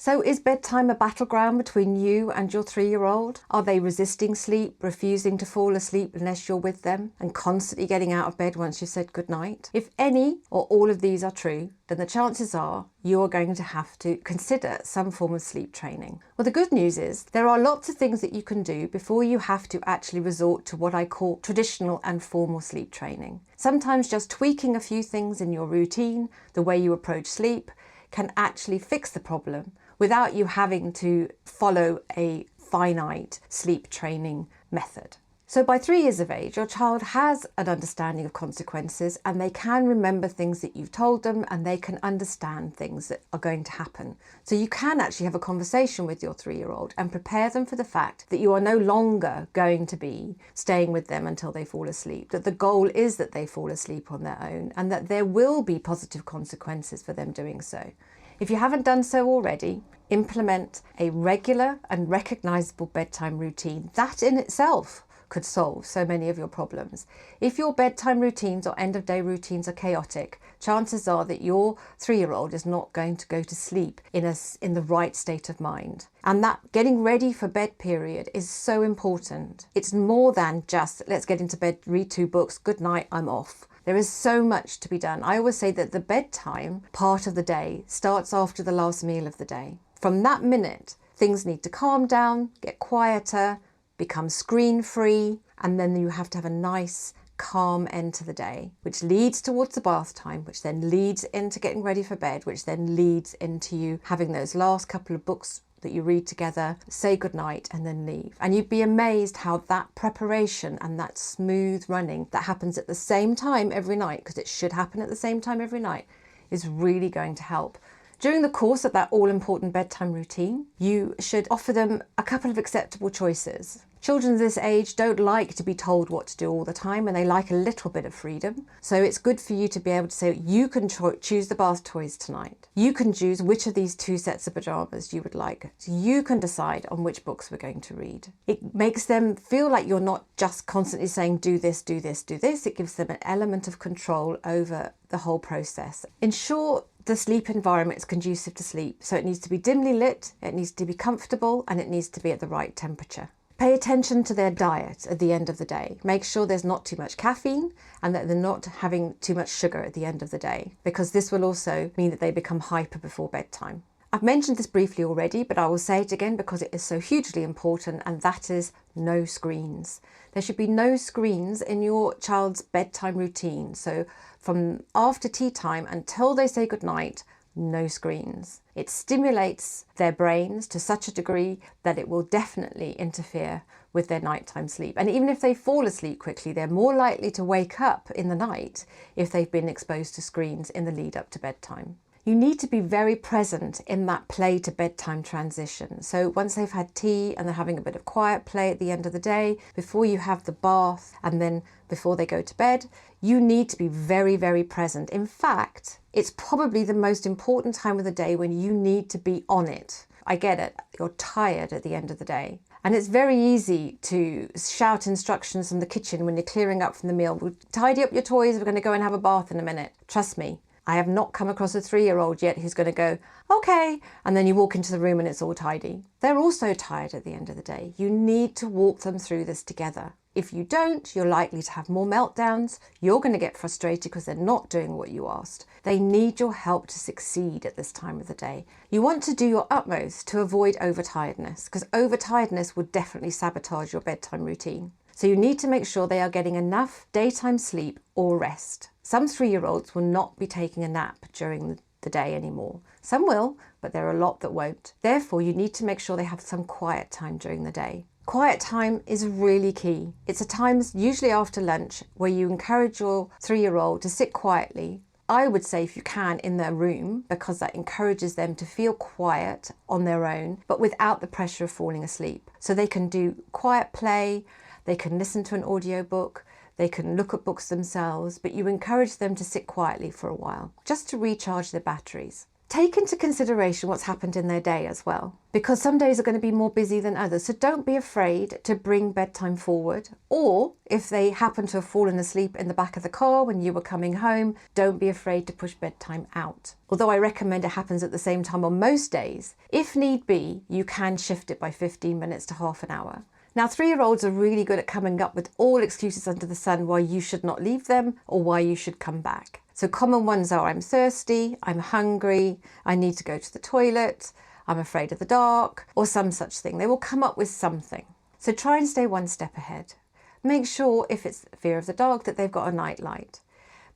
So is bedtime a battleground between you and your 3-year-old? Are they resisting sleep, refusing to fall asleep unless you're with them, and constantly getting out of bed once you've said goodnight? If any or all of these are true, then the chances are you are going to have to consider some form of sleep training. Well, the good news is there are lots of things that you can do before you have to actually resort to what I call traditional and formal sleep training. Sometimes just tweaking a few things in your routine, the way you approach sleep, can actually fix the problem without you having to follow a finite sleep training method. So by 3 years of age, your child has an understanding of consequences, and they can remember things that you've told them, and they can understand things that are going to happen. So you can actually have a conversation with your 3-year-old and prepare them for the fact that you are no longer going to be staying with them until they fall asleep, that the goal is that they fall asleep on their own, and that there will be positive consequences for them doing so. If you haven't done so already, implement a regular and recognisable bedtime routine. That in itself could solve so many of your problems. If your bedtime routines or end of day routines are chaotic, chances are that your 3-year-old is not going to go to sleep in the right state of mind. And that getting ready for bed period is so important. It's more than just let's get into bed, read 2 books, good night, I'm off. There is so much to be done. I always say that the bedtime part of the day starts after the last meal of the day. From that minute, things need to calm down, get quieter, become screen-free, and then you have to have a nice, calm end to the day, which leads towards the bath time, which then leads into getting ready for bed, which then leads into you having those last couple of books that you read together, say goodnight, and then leave. And you'd be amazed how that preparation and that smooth running that happens at the same time every night, because it should happen at the same time every night, is really going to help. During the course of that all-important bedtime routine, you should offer them a couple of acceptable choices. Children of this age don't like to be told what to do all the time, and they like a little bit of freedom. So it's good for you to be able to say, you can choose the bath toys tonight. You can choose which of these 2 sets of pajamas you would like. So you can decide on which books we're going to read. It makes them feel like you're not just constantly saying, do this, do this, do this. It gives them an element of control over the whole process. Ensure the sleep environment is conducive to sleep. So it needs to be dimly lit, it needs to be comfortable, and it needs to be at the right temperature. Pay attention to their diet at the end of the day. Make sure there's not too much caffeine and that they're not having too much sugar at the end of the day, because this will also mean that they become hyper before bedtime. I've mentioned this briefly already, but I will say it again because it is so hugely important, and that is no screens. There should be no screens in your child's bedtime routine. So from after tea time until they say goodnight, no screens. It stimulates their brains to such a degree that it will definitely interfere with their nighttime sleep. And even if they fall asleep quickly, they're more likely to wake up in the night if they've been exposed to screens in the lead up to bedtime. You need to be very present in that play to bedtime transition. So once they've had tea and they're having a bit of quiet play at the end of the day, before you have the bath and then before they go to bed, you need to be very, very present. In fact, it's probably the most important time of the day when you need to be on it. I get it, you're tired at the end of the day. And it's very easy to shout instructions from the kitchen when you're clearing up from the meal. We'll tidy up your toys, we're going to go and have a bath in a minute. Trust me, I have not come across a 3-year-old yet who's going to go, okay, and then you walk into the room and it's all tidy. They're also tired at the end of the day. You need to walk them through this together. If you don't, you're likely to have more meltdowns. You're going to get frustrated because they're not doing what you asked. They need your help to succeed at this time of the day. You want to do your utmost to avoid overtiredness, because overtiredness would definitely sabotage your bedtime routine. So you need to make sure they are getting enough daytime sleep or rest. Some 3-year-olds will not be taking a nap during the day anymore. Some will, but there are a lot that won't. Therefore, you need to make sure they have some quiet time during the day. Quiet time is really key. It's a time usually after lunch where you encourage your 3-year-old to sit quietly. I would say if you can in their room, because that encourages them to feel quiet on their own, but without the pressure of falling asleep. So they can do quiet play, they can listen to an audiobook, they can look at books themselves, but you encourage them to sit quietly for a while, just to recharge their batteries. Take into consideration what's happened in their day as well, because some days are going to be more busy than others. So don't be afraid to bring bedtime forward, or if they happen to have fallen asleep in the back of the car when you were coming home, don't be afraid to push bedtime out. Although I recommend it happens at the same time on most days, if need be, you can shift it by 15 minutes to half an hour. Now, 3-year-olds are really good at coming up with all excuses under the sun why you should not leave them or why you should come back. So common ones are I'm thirsty, I'm hungry, I need to go to the toilet, I'm afraid of the dark, or some such thing. They will come up with something. So try and stay one step ahead. Make sure if it's fear of the dark that they've got a night light.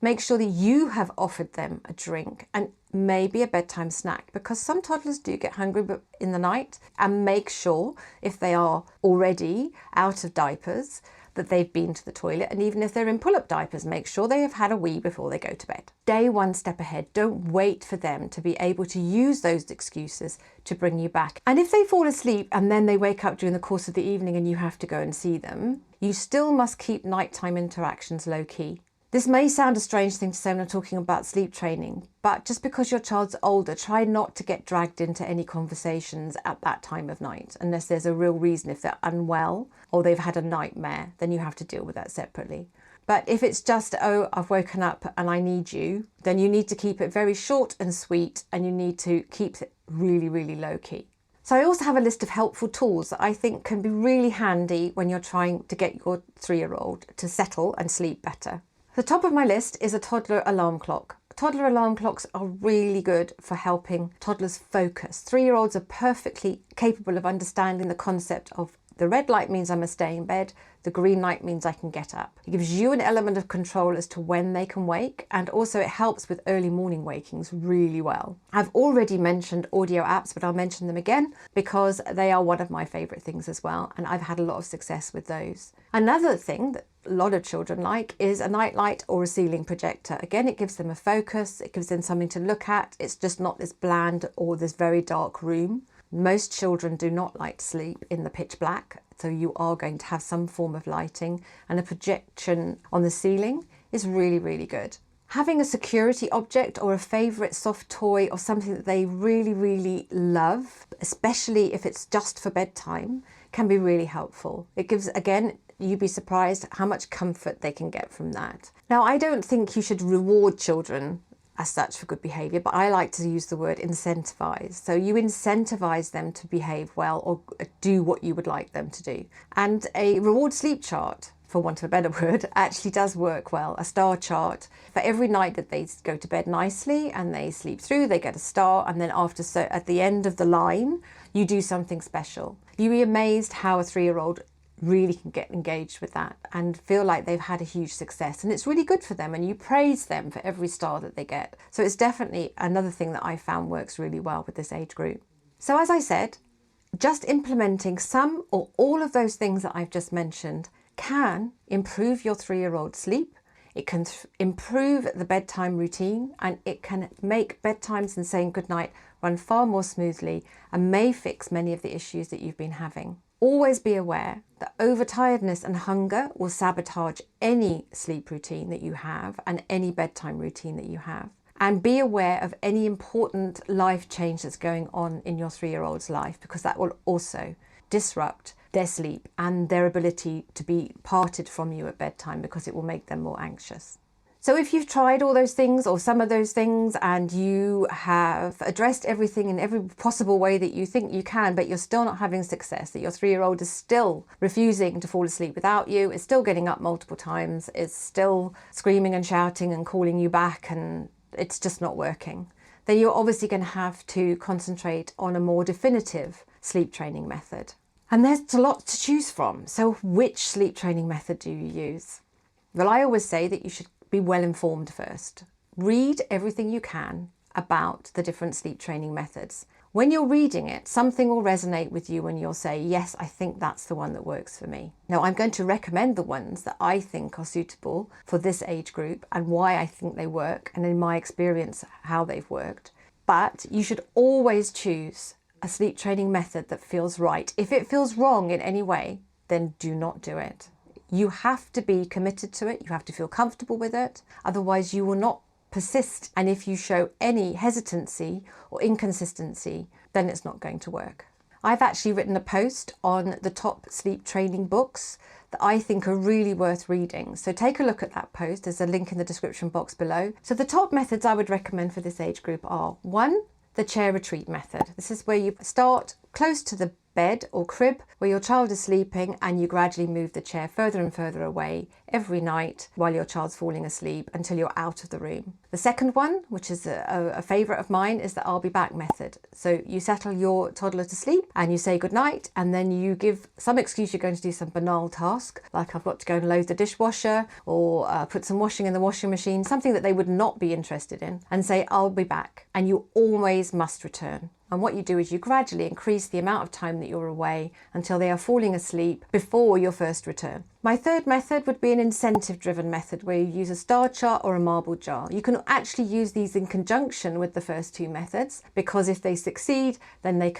Make sure that you have offered them a drink and maybe a bedtime snack, because some toddlers do get hungry in the night. And make sure if they are already out of diapers that they've been to the toilet, and even if they're in pull-up diapers, make sure they have had a wee before they go to bed. Stay one step ahead. Don't wait for them to be able to use those excuses to bring you back. And if they fall asleep and then they wake up during the course of the evening and you have to go and see them, you still must keep nighttime interactions low key. This may sound a strange thing to say when I'm talking about sleep training, but just because your child's older, try not to get dragged into any conversations at that time of night, unless there's a real reason. If they're unwell or they've had a nightmare, then you have to deal with that separately. But if it's just, oh, I've woken up and I need you, then you need to keep it very short and sweet, and you need to keep it really, really low key. So I also have a list of helpful tools that I think can be really handy when you're trying to get your 3-year-old to settle and sleep better. The top of my list is a toddler alarm clock. Toddler alarm clocks are really good for helping toddlers focus. 3-year-olds are perfectly capable of understanding the concept of the red light means I must stay in bed, the green light means I can get up. It gives you an element of control as to when they can wake, and also it helps with early morning wakings really well. I've already mentioned audio apps, but I'll mention them again because they are one of my favourite things as well, and I've had a lot of success with those. Another thing that a lot of children like is a night light or a ceiling projector. Again, it gives them a focus, it gives them something to look at. It's just not this bland or this very dark room. Most children do not like to sleep in the pitch black, so you are going to have some form of lighting, and a projection on the ceiling is really, really good. Having a security object or a favourite soft toy or something that they really, really love, especially if it's just for bedtime, can be really helpful. It gives, again, you'd be surprised how much comfort they can get from that. Now, I don't think you should reward children as such for good behaviour, but I like to use the word incentivise. So you incentivise them to behave well or do what you would like them to do. And a reward sleep chart, for want of a better word, actually does work well. A star chart. For every night that they go to bed nicely and they sleep through, they get a star, and then after, so at the end of the line, you do something special. You'd be amazed how a 3-year-old really can get engaged with that and feel like they've had a huge success, and it's really good for them, and you praise them for every star that they get. So it's definitely another thing that I found works really well with this age group. So as I said, just implementing some or all of those things that I've just mentioned can improve your 3-year-old sleep. It can improve the bedtime routine, and it can make bedtimes and saying goodnight run far more smoothly, and may fix many of the issues that you've been having. Always be aware that overtiredness and hunger will sabotage any sleep routine that you have and any bedtime routine that you have. And be aware of any important life change that's going on in your 3-year-old's life, because that will also disrupt their sleep and their ability to be parted from you at bedtime, because it will make them more anxious. So if you've tried all those things or some of those things and you have addressed everything in every possible way that you think you can, but you're still not having success, that your 3-year-old is still refusing to fall asleep without you, is still getting up multiple times, is still screaming and shouting and calling you back, and it's just not working, then you're obviously going to have to concentrate on a more definitive sleep training method. And there's a lot to choose from. So which sleep training method do you use? Well, I always say that you should be well informed first. Read everything you can about the different sleep training methods. When you're reading it, something will resonate with you and you'll say, yes, I think that's the one that works for me. Now, I'm going to recommend the ones that I think are suitable for this age group and why I think they work, and in my experience, how they've worked. But you should always choose a sleep training method that feels right. If it feels wrong in any way, then do not do it. You have to be committed to it. You have to feel comfortable with it. Otherwise, you will not persist, and if you show any hesitancy or inconsistency, then it's not going to work. I've actually written a post on the top sleep training books that I think are really worth reading. So take a look at that post. There's a link in the description box below. So the top methods I would recommend for this age group are: 1, the chair retreat method. This is where you start close to the bed or crib where your child is sleeping, and you gradually move the chair further and further away every night while your child's falling asleep until you're out of the room. The second one, which is a favourite of mine, is the I'll be back method. So you settle your toddler to sleep and you say goodnight, and then you give some excuse you're going to do some banal task, like I've got to go and load the dishwasher or put some washing in the washing machine, something that they would not be interested in, and say I'll be back, and you always must return. And what you do is you gradually increase the amount of time that you're away until they are falling asleep before your first return. My third method would be an incentive-driven method where you use a star chart or a marble jar. You can actually use these in conjunction with the first two methods, because if they succeed, then you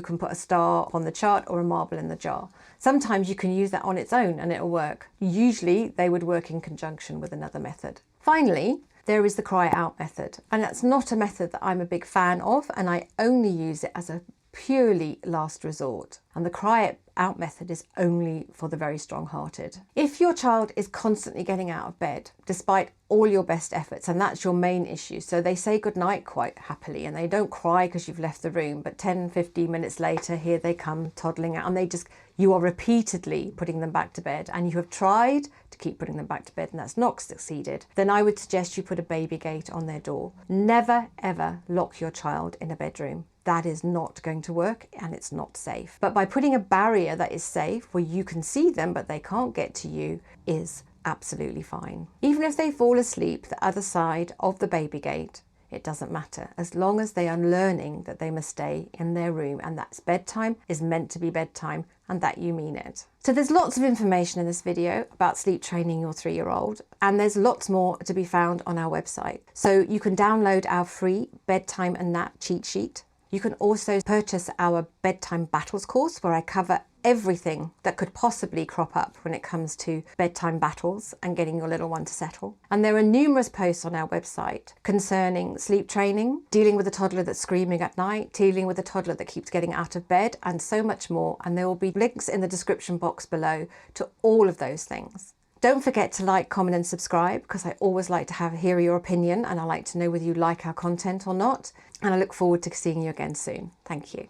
can put a star on the chart or a marble in the jar. Sometimes you can use that on its own and it'll work. Usually they would work in conjunction with another method. Finally, there is the cry out method, and that's not a method that I'm a big fan of, and I only use it as a purely last resort. And the cry out method is only for the very strong-hearted. If your child is constantly getting out of bed, despite all your best efforts, and that's your main issue, so they say goodnight quite happily and they don't cry because you've left the room, but 10-15 minutes later, here they come toddling out, and you are repeatedly putting them back to bed, and you have tried to keep putting them back to bed and that's not succeeded, then I would suggest you put a baby gate on their door. Never ever lock your child in a bedroom. That is not going to work and it's not safe. But by putting a barrier that is safe, where you can see them but they can't get to you, is absolutely fine. Even if they fall asleep the other side of the baby gate, it doesn't matter, as long as they are learning that they must stay in their room, and that's bedtime is meant to be bedtime, and that you mean it. So there's lots of information in this video about sleep training your 3-year-old, and there's lots more to be found on our website. So you can download our free bedtime and nap cheat sheet. You can also purchase our bedtime battles course, where I cover everything that could possibly crop up when it comes to bedtime battles and getting your little one to settle. And there are numerous posts on our website concerning sleep training, dealing with a toddler that's screaming at night, dealing with a toddler that keeps getting out of bed, and so much more. And there will be links in the description box below to all of those things. Don't forget to like, comment and subscribe, because I always like to hear your opinion, and I like to know whether you like our content or not. And I look forward to seeing you again soon. Thank you.